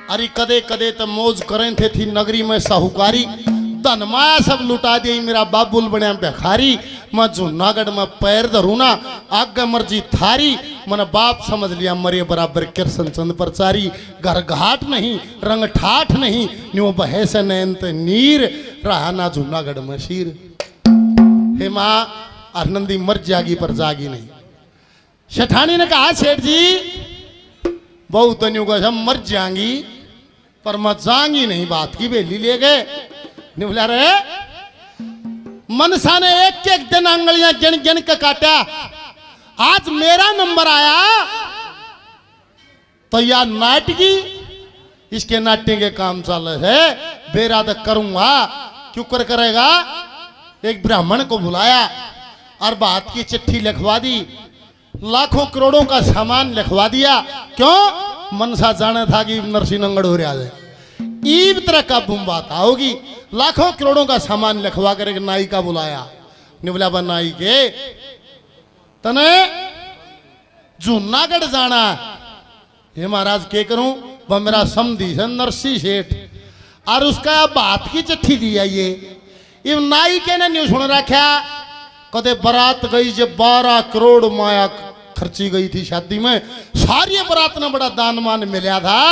अरे कदे कदे तो मौज करें थे थी नगरी में साहूकारी, धन माया सब लुटा दी मेरा बाबुल बने भिखारी। मैं जूनागढ़ में पैर धरू ना आगे मर्जी थारी, मन बाप समझ लिया मरे बराबर कृष्ण चंद प्रचारी। घर घाट नहीं रंग ठाठ नहीं, न्यू बहे से नयन नीर, रहा ना जूनागढ़ में शीर। हे माँ आनंदी मर जागी पर जागी नहीं। सेठानी ने कहा सेठ जी बहुत न्यू का मर जाएंगी पर मैं जाऊंगी नहीं, बात की बेली ले गए। बोला रे मनसा ने एक एक दिन अंगलियां गिन गिन के काटा, आज मेरा नंबर आया तो यार नाटकी इसके नाट्य के काम चल है, बेरा तो करूंगा क्यों कर करेगा। एक ब्राह्मण को बुलाया और बात की चिट्ठी लिखवा दी, लाखों करोड़ों का सामान लिखवा दिया। क्यों मनसा जाना था कि नरसिंहगढ़ हो रहा है, ईब तरह का बुम बात आओगी। लाखों करोड़ों का सामान लिखवा कर एक नाई का बुलाया। निवला बा नाई के तने जूनागढ़ जाना, हे महाराज के करूं, वह मेरा समधी है नरसी सेठ और उसका बात की चिट्ठी दी है। ये नाई के ने न्यू सुन रखा कदे बारात गई जो 12 करोड़ माया खर्ची गई थी शादी में, सारी बारात ने बड़ा दान मान मिला था।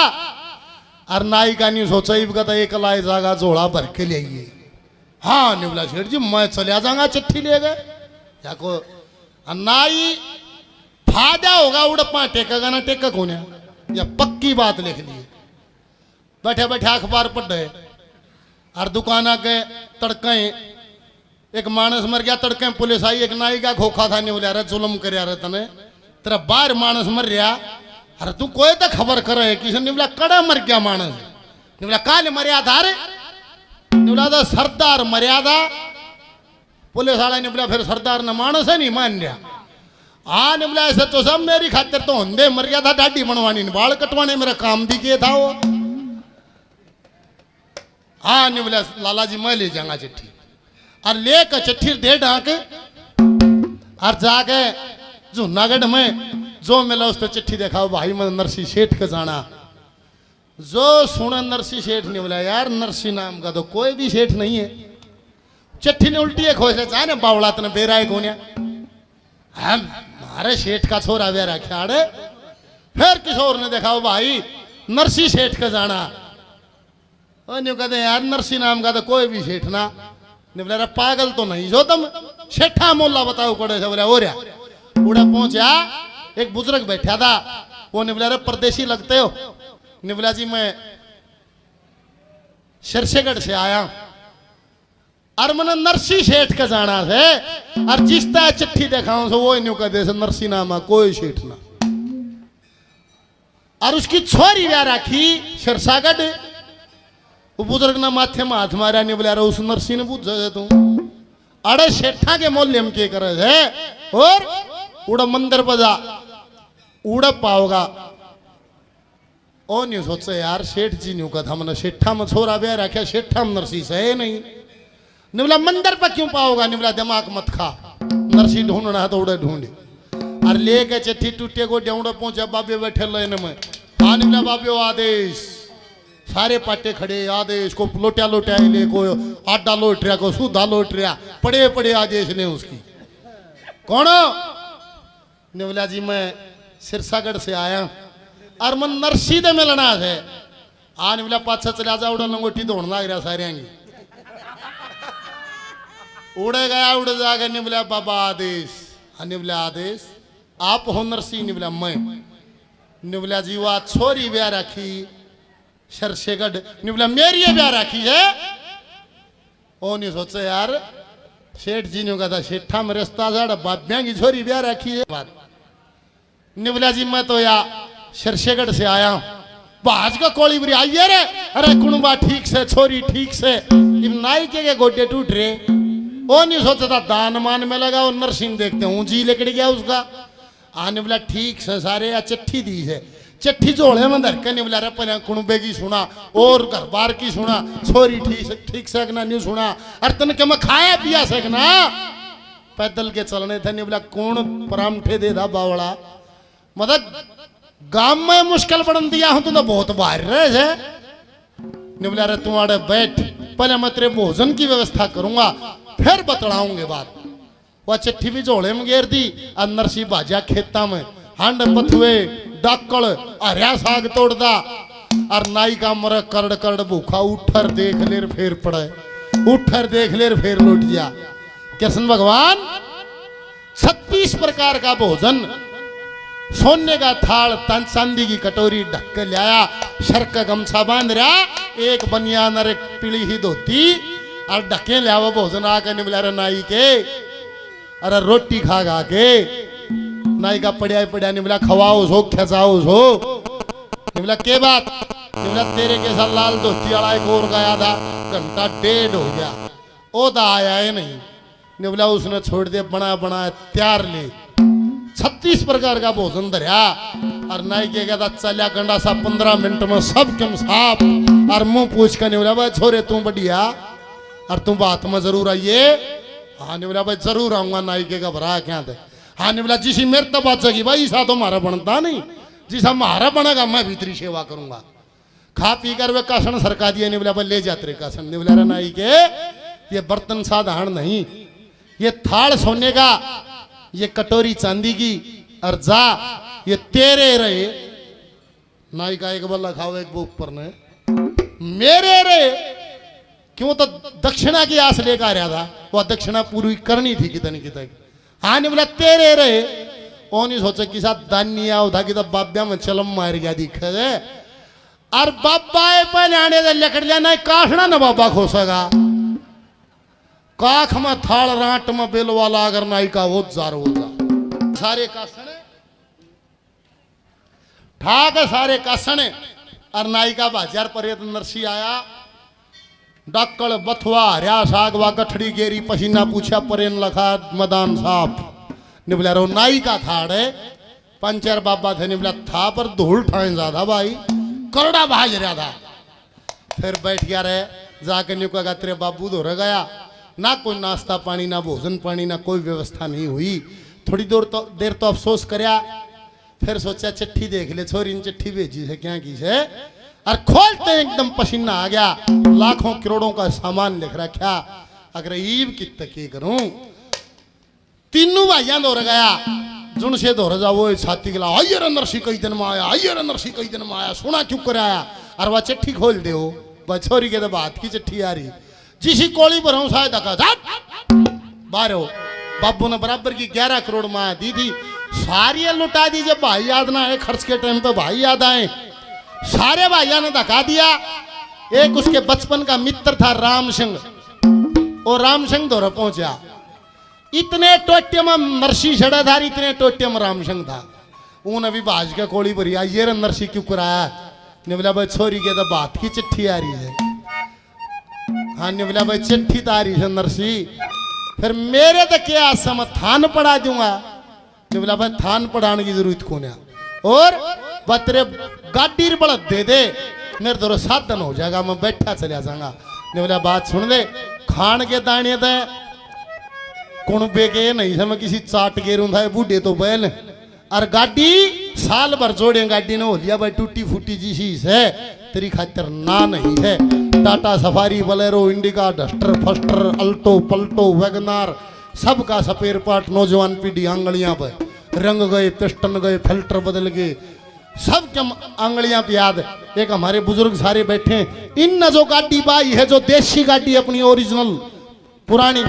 और नाई का नहीं सोचा तो एक लाए जागा जोड़ा भर के ले आइए। हाँ निवला सेठ जी मैं चलिया जाऊंगा चिट्ठी ले गए या को नाई फायदा होगा उड़पा टेकेगा ना टेका कौन या पक्की बात लिख ली। बैठे बैठे अखबार पढ़ रहे और दुकान आके तड़के एक मानस मर गया, तड़के पुलिस आई, एक नाई का खोखा था निवला रहा जुलम कर रहे तने तेरा बाहर मानस मर रहा। अरे तू कोई तो खबर करे किसी ने बोला कड़ा मर गया मानस, बोला काल मर्यादा रे, बोला तो सरदार मर्यादा। पुलिस वाला ने बोला फिर सरदार ने मानस है नहीं मान लिया। हाँ ने बोला ऐसे तो सब मेरी खातिर तो होंदे मर गया था, दाढ़ी बनवानी बाल कटवाने मेरा काम भी किया था वो। हाँ ने बोला लाला जी मैं ले जाऊंगा चिट्ठी और लेकर चिट्ठी दे डाक और जाके जूनागढ़ में जो मिला उस तो चिट्ठी देखा भाई मैं नरसी सेठ का जाना। जो सुना नरसी सेठ ने बोला यार नरसी नाम का तो कोई भी सेठ नहीं है। चिट्ठी ने उल्टी एक खोज चाहे ना बावड़ा तने बेरा है कौन हम हमारे सेठ का छोरा वे रखा अरे। फिर किशोर ने देखा भाई नरसी सेठ का जाना। न्यू कहते यार नरसी नाम का तो कोई भी सेठ ना। ने बोला पागल तो नहीं जो तुम सेठा मोल्ला बताओ कड़े से बोला हो रहा। उड़ा पहुंचा एक बुजुर्ग बैठा था, वो निवला रे परदेशी लगते हो। निवला जी मैं शरशेगढ़ से आया और मैंने नरसी सेठ का जाना है और जिस तरह चिट्ठी देखाऊं सो वो न्यू कह दे नरसी नामा कोई सेठ ना। और उसकी छोरी व्या राखी शरसागढ़, वो बुजुर्ग ने माथे में हाथ मारा। नहीं बोला उस नरसी ने पूछ तू अरे सेठा के मूल्य हम के करे है और उड़ा मंदिर बजा उड़ा पाओगा। ओ नहीं सोचे यार सेठ जी न्यू का था मैंने सेठा में छोरा ब्याह रखा, सेठा में नरसी से है नहीं। निवला मंदिर पर क्यों पाओगा, निवला दिमाग मत खा, नरसी ढूंढना है तो उड़े ढूंढे। और लेके चिट्ठी टूटे को डेउड़ा पहुंचा बाबे बैठे लेने में। हाँ निवला बाबे आदेश, सारे पाटे खड़े आदेश को लोटिया लोटिया ले को आटा लोट रहा को सूधा लोट रहा, पड़े पड़े आदेश ने उसकी। कौन निवला जी मैं सिरसागढ़ से आया और मन नरसी दे मिलना है। आ निवला पाछा चला जा उड़ा लंगोटी दौड़ लग रहा सारे आएंगे। उड़े गया उड़ जाकर निवला बाबा आदेश। निवला आदेश आप हो नरसी, निवला मैं। निवला जी वो छोरी ब्याह राखी शरशेगढ़, निवला मेरी ब्याह राखी है। ओ नहीं सोचे यार सेठ जी ने कहा सेठा में रिश्ता जाड़ा बाबिया की छोरी ब्याह राखी है बात। निवला जी मैं तो या शरशेगढ़ से आया हूं, बाज का कोली बुरी आई है रे। अरे कुणबा ठीक से छोरी ठीक से, नाई के गोडे टूट रहे। ओ नहीं सोचा था दान मान में लगा और नरसिंह देखते हूँ जी लेकर गया उसका। आने बोला ठीक से सारे या चिट्ठी दी है, चिट्ठी जोड़े में धर के नहीं बोला रहा कुणबे की सुना और घर बार की सुना, छोरी ठीक सकना नहीं सुना। अरे तन के मैं खाया पिया सकना, पैदल के चलने थे। नहीं बोला कौन परामठे दे दा बावड़ा, मतलब गांव में मुश्किल पड़न दिया हूं तो बहुत बाहर रहे है। ने बोला रे तू आड़े बैठ, पहले मैं तेरे भोजन की व्यवस्था करूंगा फिर बतलाऊंगे बात। वह चिट्ठी भी झोले में घेर दी, अंदर सी भाजा खेता में हांड पथुए डाकड़ हरिया साग तोड़दा और नाई का मर करड़ करड़ भूखा उठर देख लेर फेर पड़े, उठर देख लेर फेर लौट गया। कृष्ण भगवान 36 प्रकार का भोजन, सोने का थाल, चांदी की कटोरी ढक के लाया, सर का गमछा बांध रहा, एक बनियान और एक पीली ही धोती और ढके लिया वो भोजन आकर निबला रे नाई के। अरे रोटी खा खा के नाई का पड़िया निबला खवाओ सो खचाओ सो। निबला के बात? निबला तेरे के साथ लाल धोती वाला एक और गया था, घंटा 1.5 हो गया, ओ तो आया है नहीं। निबला उसने छोड़ दे, बना बना तैयार ले 36 प्रकार का भोजन धरिया और नाई के कहता चलिया गंडा सा 15 मिनट में सब कम साफ और मुंह पूछ कर निबला भाई छोरे तू बढ़िया और तू बात में जरूर आइए। हाँ निबला भाई जरूर आऊंगा। नाई के घबरा क्या थे? हाँ निबला जिसी मेरे तो बात सकी भाई ईसा तो हमारा बनता नहीं, जिसा हमारा बनेगा मैं भीतरी सेवा करूंगा। खा पी कर वे कासन सरका दिए। निबला भाई ले जाते कासन। निबला नाई के ये बर्तन साधारण नहीं, ये थाल सोने का, ये कटोरी चांदी की और जा ये तेरे रहे। नाई का एक बल्ला खाओ एक बुक पर ने मेरे रहे। क्यों तो दक्षिणा की आस लेकर आ रहा था, वह दक्षिणा पूरी करनी थी कितनी कितनी। हाँ नहीं बोला तेरे रहे, वो नहीं सोचा कि साथ दानी आओ था कि तब बाब्या में चलम मार गया दिखा है और बाबा पहले आने दे लकड़ जाना है काशना ना बाबा खोसेगा काख में थाल राट में बेल वाला अगर नाई का वो जार होगा सारे कासने ठाक सारे कासने और नाई का बाजार पर नरसी आया डक्कड़ बथवा हरिया साग वा गठड़ी गेरी पसीना पूछा परेन लखा मैदान साफ। निबला रो नाई का थाड़ है 5-4 बाबा थे। निबला था पर धूल ठाए ज्यादा भाई करड़ा भाज रहा था। फिर बैठ गया रहे जाकर न्यू का तेरे बाबू धो रह गया ना कोई नाश्ता पानी ना भोजन पानी ना कोई व्यवस्था नहीं हुई। थोड़ी देर तो अफसोस करया फिर सोचा चिट्ठी देख ले छोरी ने चिट्ठी भेजी है क्या की है और खोलते एकदम पसीना आ गया। लाखों करोड़ों का सामान लिख रखा। अगर ईब की तकी करूं तीनों भाइयां दौड़ गया जुन से दौड़ जा वो छाती गला आइए रे नरसी कई दिन में आया आइए रे नरसी कई दिन में आया सुना क्यों कराया और वह चिट्ठी खोल दे वो छोरी के तो बात की चिट्ठी आ रही जिसी कोली पर हूं शायद बारो बाबू ने बराबर की 11 करोड़ माया दी थी सारी लुटा दी। जब भाई याद ना आए खर्च के टाइम पे भाई याद आए सारे भाइयों ने धका दिया। एक उसके बचपन का मित्र था राम सिंह, और राम सिंह दौरा पहुंचा। इतने टोटे में नरसी छड़ाधार इतने टोटे में राम सिंह था। उन अभी भाज के कोड़ी भरी आई ये नरसी क्यों कराया? ने बोला भाई छोरी के तो बात की चिट्ठी आ रही है। हाँ ने बोला भाई चिट्ठी तो आ रही है नरसी फिर मेरे तो क्या समय थान पढ़ा दूंगा। ने बोला भाई थान पढ़ाने की जरूरत कौन है और बतरे गाड़ी बड़ा दे दे मेरे तो साधन हो जाएगा मैं बैठा चला जाऊंगा। ने बोला बात सुन ले खान के दाने थे कुणबे के नहीं से मैं किसी चाट के रू था बूढ़े तो बैल और गाड़ी साल भर जोड़े गाड़ी ने हो लिया भाई टूटी फूटी जी चीज है तेरी खातिर ना नहीं है। Tata Safari Bolero Indica Duster फस्टर अल्टो पल्टो वैगनार सबका स्पेयर पार्ट नौजवान पीढ़ी आंगलियां पर रंग गए पिस्टन गए फिल्टर बदल गए सब के आंगलियां पे याद। एक हमारे बुजुर्ग सारे बैठे इन न जो गाड़ी बाई है जो देशी गाड़ी अपनी ओरिजिनल पुरानी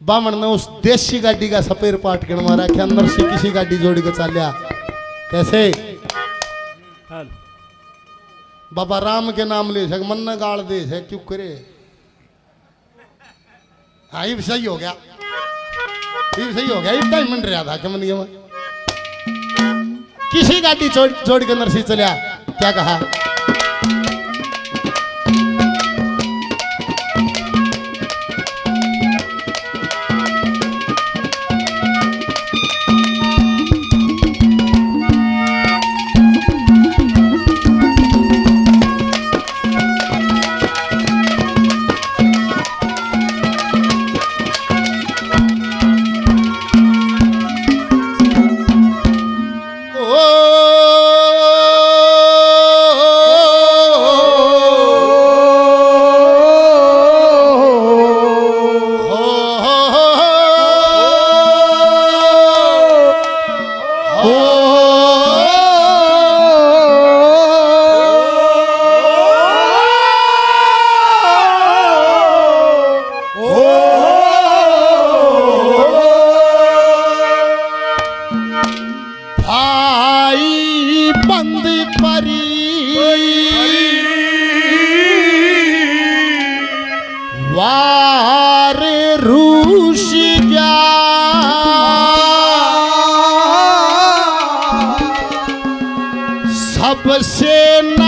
बामण ने उस देशी गाड़ी का स्पेयर पार्ट गिनवा रखा अंदर से किसी गाड़ी जोड़ी को चालिया कैसे बाबा राम के नाम ले सक मन न गाड़ दे है क्यों करे। हाँ ये सही हो गया ये सही हो गया ये टाइम मिल रहा था क्या मन में किसी गाड़ी जोड़ के नरसी चलिया क्या कहा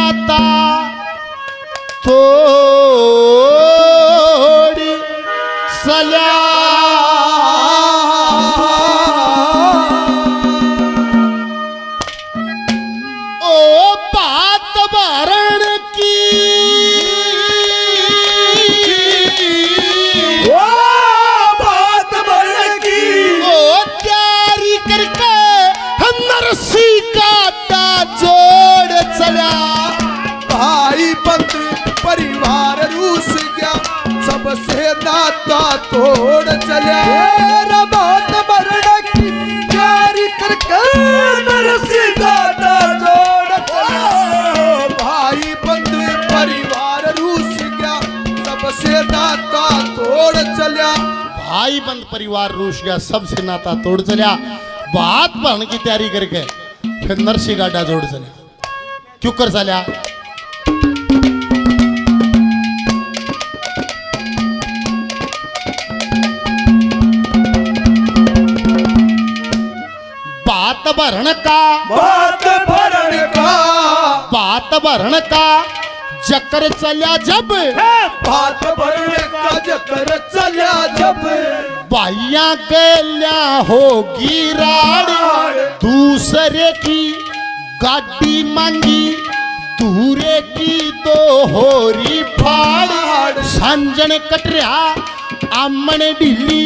नाता तोड़ चल्या ओ बात भरण की नरसी काटा जोड़ चला भाई बंद परिवार रूस गया सबसे नाता तोड़ चला बात मरण की जारी करके नरसी काटा जोड़ चला भाई बंद परिवार रूस गया सबसे नाता तोड़ चला भाई बंद परिवार रूस गया सबसे नाता तोड़ चला बात भरने की तैयारी करके फिर नरसी गाडा जोड़ चले क्यों कर चलिया बात भरण का जकर चलिया जब बात भरण का जकर चलिया जब भाइया गल्या होगी राड़ दूसरे की गाड़ी मांगी दूरे की तो होरी फाड़ संजन कटरिया आमन ढिली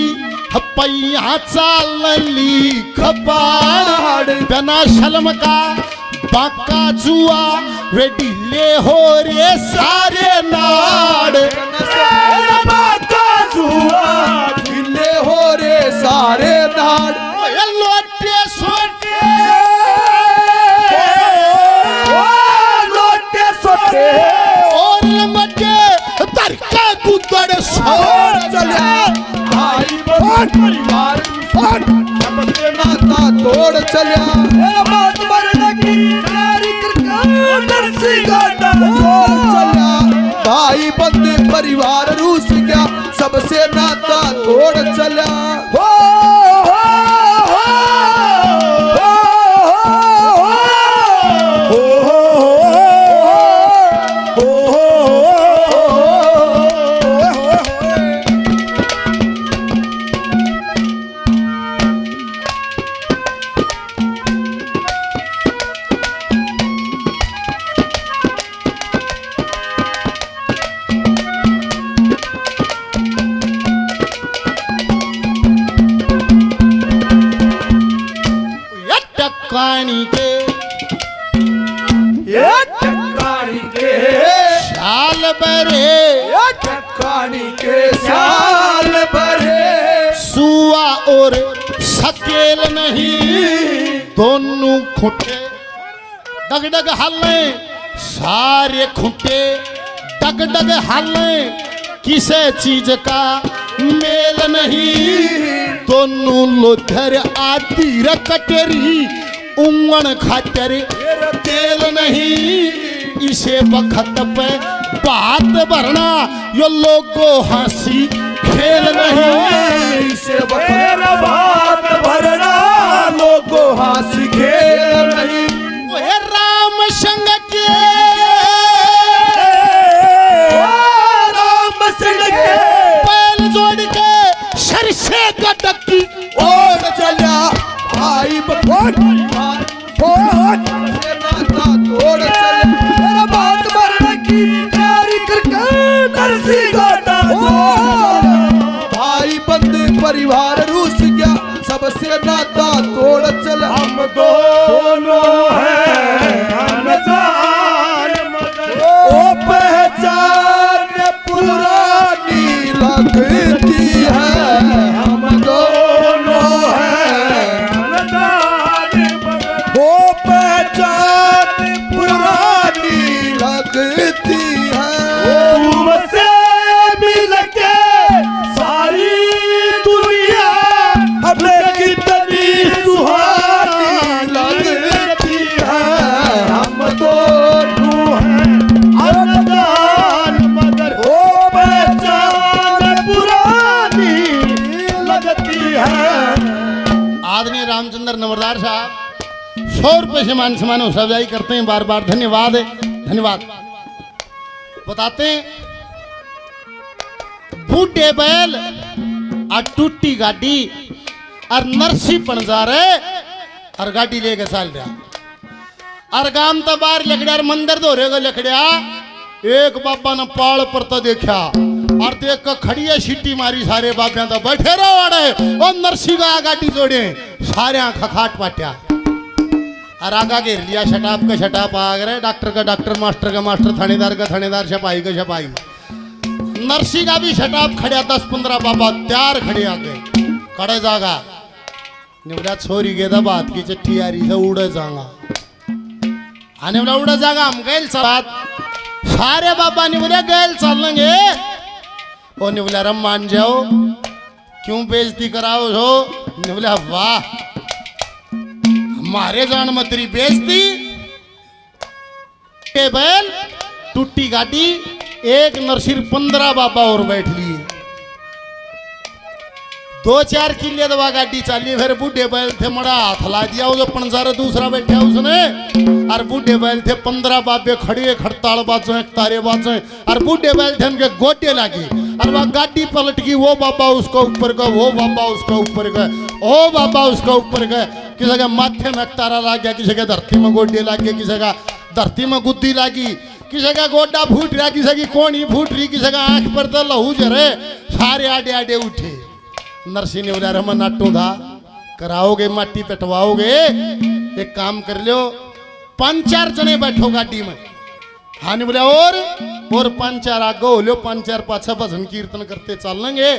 पैया चालली खपाड़ बिना शलम का बाका जुआ वे ढिले हो रे सारे नाड़ बाका जुआ ढिले हो रे सारे नाड़ लोटे सोटे लोटे सोटे और लमटे तरका गुदड़ छोड़ चला भाई परिवार सबसे नाता तोड़ चला बात मरने की तैयारी करके नरसी गाडा तोड़ चला भाई बंद परिवार रूस गया सबसे नाता तोड़ चला टक्कानी के शाल बरे टक्कानी के शाल बरे सुआ और सकेल नहीं दोनों खुटे डगडग हले सारे खुटे डगडग हले किसे चीज का मेल नहीं दोनों लोधर आती रकटेरी उंगन खातर तेल नहीं इसे वक्त पे बात भरना यो लोगो हंसी खेल नहीं इसे वक्त बात भरना लोगो हंसी खेल नहीं ओए राम संग के राम संग के पैल जोड़ के सर से गटकी और चला भाई बखोट नाता तोड़ चले मेरा बात मरने की तैयारी करके नरसी गाडा भाई बंद परिवार रूस गया सबसे नाता तोड़ चले हम दोनों हैं अनजान ओ पहचान पुरानी लगती है हम दोनों हैं वो पहचान पुरानी लगती है तुमसे मिल के सारी दुनिया हमें कितनी सुहानी लगती है हम दोनों हैं अनजान मगर वो पहचान पुरानी लगती है। आदरणीय रामचंद्र नंबरदार साहब 100 रुपए से मान सम्मान सजाई करते हैं बार बार धन्यवाद। धन्यवाद। बताते हैं बूढ़े बैल और टूटी गाड़ी और नरसी पंजारे और गाड़ी लेके चल रहा और गांव तो बाहर लकड़िया मंदिर धोरेगा लकड़िया एक बाबा ने पाड़ पर तो देखा और देख कर खड़ी है सीटी मारी सारे बाबिया तो बैठे रहो अड़े और नरसी का गाड़ी जोड़े सारे खखाट पाट्या और आगा घेर लिया शटाप का शटाप आ गए डॉक्टर का डॉक्टर मास्टर का मास्टर थानेदार का थानेदार सिपाही का सिपाही नरसी का भी शटाप खड़िया 10-15 बाबा तैयार खड़े आ गए खड़े जागा निवड़ा छोरी के बात की चिट्ठी आ रही है उड़े जागा आने वाला उड़ा जागा हम गए साथ सारे बाबा निवले गए चलेंगे ओ निवला रम मान जाओ क्यों बेइज्जती कराओ हो निवला वाह हमारे जान मतरी बेइज्जती टेबल टूटी गाड़ी एक नरसिर 15 बाबा और बैठ लिए 2-4 किले दवा गाड़ी चाली फिर बूढ़े बैल थे मड़ा हाथ ला दिया वो जो पंजारा दूसरा बैठा उसने और बूढ़े बैल थे 15 बाबे खड़े खड़ताल बाजो तारे बाजो और बूढ़े बैल थे उनके गोटे लगे और वह गाड़ी पलट गई वो बाबा उसको ऊपर गए वो बाबा उसको ऊपर गए ओ बाबा उसको ऊपर गए किसी का माथे में तारा लग गया किसी के धरती में गोटे लग गए किसी का धरती में गुद्दी लगी किसी का गोडा फूट रहा किसी की कोनी फूट रही किसी का आंख पर तो लहू जरे सारे आडे आडे उठे नरसी ने बोला रमन नाटू था कराओगे माटी पेटवाओगे एक काम कर लो 5-4 जने बैठो गाड़ी में हाँ ने बोला और 5-4 आगे हो लो 5-4 पाछा भजन कीर्तन करते चलेंगे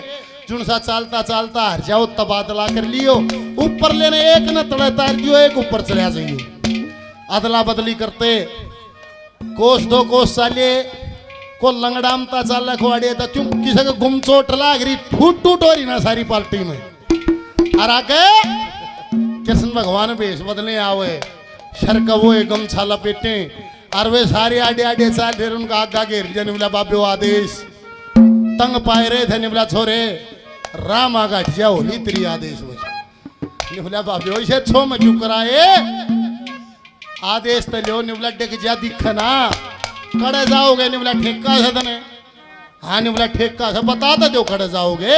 जुनसा चालता चालता हर जाओ तबादला कर लियो ऊपर लेने एक न तड़े तार दियो एक ऊपर चला जाइयो अदला बदली करते कोस 2 कोस चाले को लंगड़ामता चाल खुआड़े तो क्यों किसी का गुम चोट लाग रही फूट हो रही ना सारी पार्टी में और आके कृष्ण भगवान भेष बदले आवे शर का वो गमछा लपेटे और वे सारे आडे आडे चाल फिर उनका आगा घेर लिया निवला बाबे आदेश तंग पाए रहे थे निवला छोरे राम आगा ठिया होली तेरी आदेश में निवला बाबे इसे छो में क्यों कराए आदेश तो लो निवला डेक जा दिखना खड़े जाओगे निवला ठेका से तने हाँ निवला ठेका से बता दो खड़े जाओगे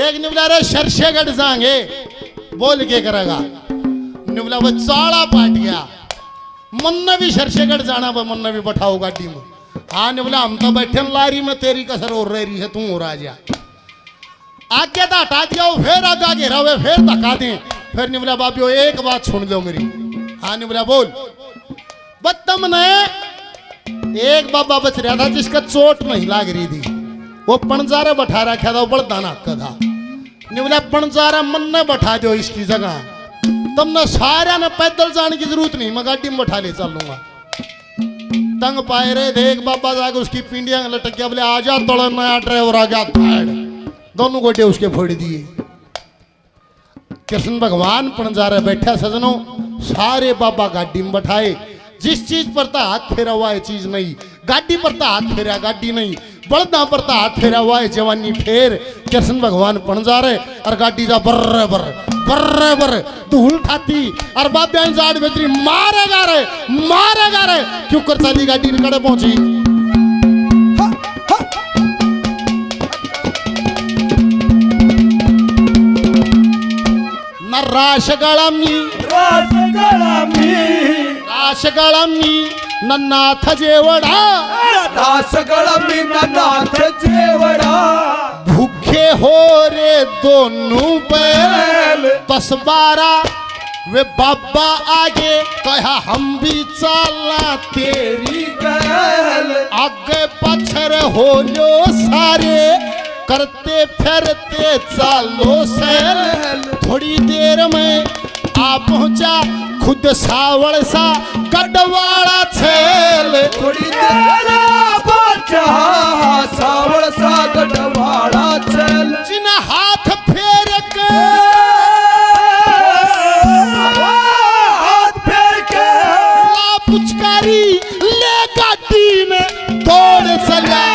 एक निवला रे शर्षेगढ़ जाएंगे बोल के करेगा निवला वो चाड़ा पाट गया मन्ना भी शर्षेगढ़ जाना वो मन्ना भी बैठाओ गाड़ी में हाँ निवला हम तो बैठे लारी में तेरी कसर और रही है तू हो राजा आगे तो हटा दिया फिर आगा घेरा हुए फिर धक्का दे फिर निवला बाबियो एक बात सुन लो मेरी हाँ निवला बोल बत्तम ने एक बाबा बच रहा था जिसका चोट नहीं लाग रही थी वो पंजारा बैठा रखा था वो बड़ा नाका था निवला पंजारा मन ने बैठा दो इसकी जगह तुमने सारा ने पैदल जाने की जरूरत नहीं मैं गाड़ी में बैठा ले चलूंगा तंग पाए रहे थे एक बाबा जाके उसकी पिंडिया लटक गया बोले आजा तोड़ा नया ड्राइवर आ जा दोनों गोटे उसके फोड़ दिए कृष्ण भगवान पंजारा बैठा सजनों सारे बाबा गाड़ी में बैठाए जिस चीज पर तो हाथ फेरा हुआ है चीज नहीं गाड़ी पर तो हाथ फेरा गाड़ी नहीं बड़दा पर तो हाथ फेरा हुआ है जवानी फेर कृष्ण भगवान पंजारे और गाड़ी जा बर्रे बर धूल ठाती और बाबा जाड़ बेचरी मारेगा रे क्यों कर साली गाड़ी निकले पहुंची न राशगळमी नन्नाथ जेवड़ा भूखे हो रे दोनों बैल 10-12 वे बाबा आगे कहा हम भी चला तेरी गैल आगे पछर हो लो सारे करते फिरते चालो सैल थोड़ी देर में आ पहुंचा खुद सावड़ सा गढ़वाड़ा छेल थोड़ी देर पहुंचा सावड़ सा गढ़वाड़ा छेल जिन हाथ फेर के ला पुचकारी ले गाड़ी में दौड़ चला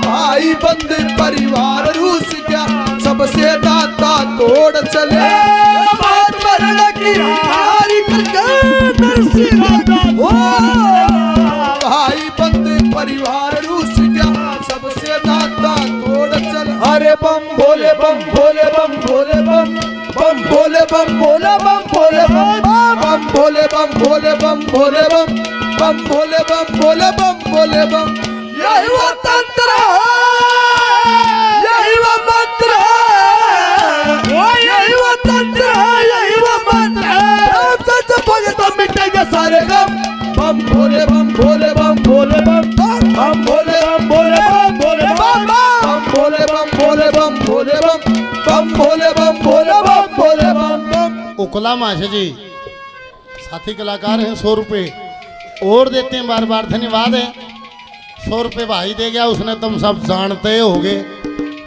भाई बंदे परिवार रूस गया सबसे दाता तोड़ चले बात मरना की हारी करके नरसी ओ भाई परिवार रूस गया सबसे नाता तोड़ चल अरे बम भोले बम भोले बम भोले बम बम भोले बम भोले बम भोले बम भोले बम भोले बम भोले बम भोले बम भोले बम भोले बम यही वो तंत्र यही वो मंत्र यही वो तंत्र यही वो मंत्र सच भगत मिटेंगे सारे गम बम भोले बम भोले बम भोले बम बम भोले बम भोले बम भोले बम भोले बम भोले बम भोले बम भोले बम भोले बम भोले बम उकला माशे जी साथी कलाकार हैं 100 रुपये और देते हैं, बार बार धन्यवाद है। 100 रुपये भाई दे गया उसने, तुम सब जानते होगे,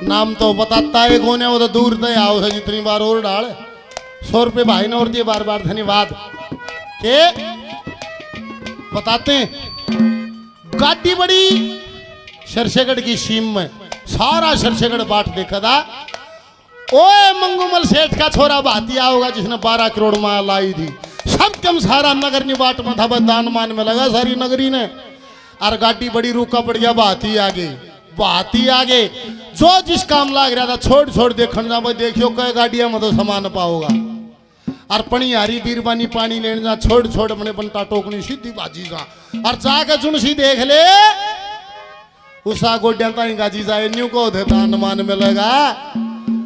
नाम तो बताता है कौन है, वो तो दूर तय आओ है जितनी बार और डाल। 100 रुपये भाई ने और दिए, बार बार धन्यवाद। के बताते हैं गाड़ी बड़ी शरशेगढ़ की सीम में, सारा शरशेगढ़ बाट देखा था। ओए मंगूमल सेठ का छोरा भातिया होगा जिसने 12 करोड़ माल लाई थी, सब कम सारा नगर निबाट में था, दान मान में लगा सारी नगरी ने। और गाड़ी बड़ी रूका पड़ गया, बहाती आगे जो जिस काम लाग रहा था छोड़ छोड़ देखने जा, भाई देखियो कई गाड़ियां में तो सामान पाओगा। और पणियारी बीरबानी पानी लेने जा, छोड़ छोड़ अपने बनता टोकनी सीधी बाजी जा, और जाके चुनसी देख ले उषा गोड्या ताई गाजी जाए न्यू को थे दान मान में लगा।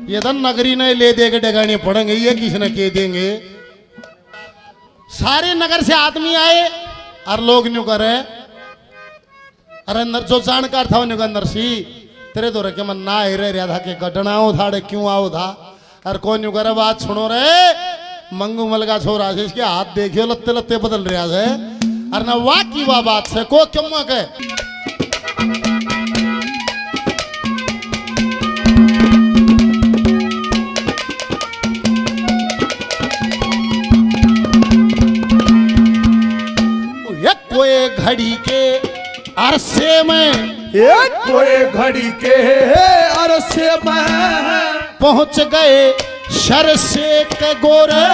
ये तो नगरी ने ले दे के डगाने पड़ेंगे, ये किसने के देंगे। सारे नगर से आदमी आए और लोग न्यू करे, अरे अंदर जो जानकार था न्यू अंदर सी तेरे तो रखे मन ना ही रह था कि घटना आओ था क्यों आओ था। और कौन न्यू करे बात सुनो रे, मंगू मल का छोरा से इसके हाथ देखियो लत्ते लत्ते बदल रहा है। अरे ना वाह की वाह बात से को क्यों के कोई घड़ी के अरसे में, एक कोई घड़ी के अरसे में पहुंच गए शरसे के गोरे,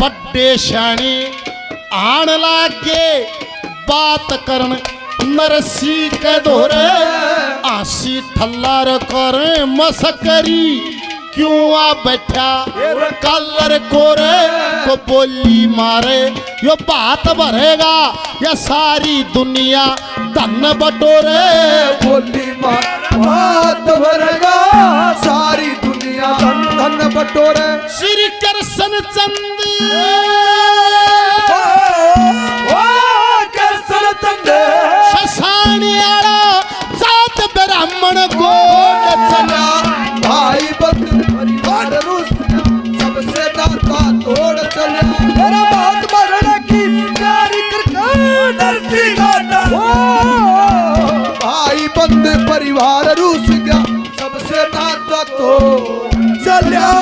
पड्डे शानी आन लागे बात करन नरसी के दोरे। आसी ठल्लार करे मसकरी क्यों आ बैठा कलर कोरे को बोली मारे, यो बात भरेगा या सारी दुनिया धन बटोरे। बोली बात भरेगा सारी दुनिया धन बटोरे। श्री कृष्ण चंद कृष्ण चंद शशानियाड़ा जात ब्राह्मण गोद चला, भाई बंद परिवार रूस सबसे नाता तोड़ चले। मेरा बात मरने की प्यारी करके नरसी गाना, भाई बंद परिवार रूस गया सबसे नाता तोड़ चलिया।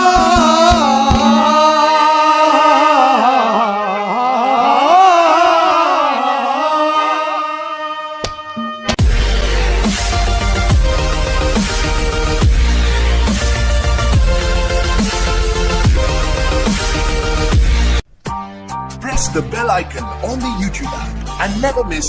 Press the bell icon on the YouTube app and never miss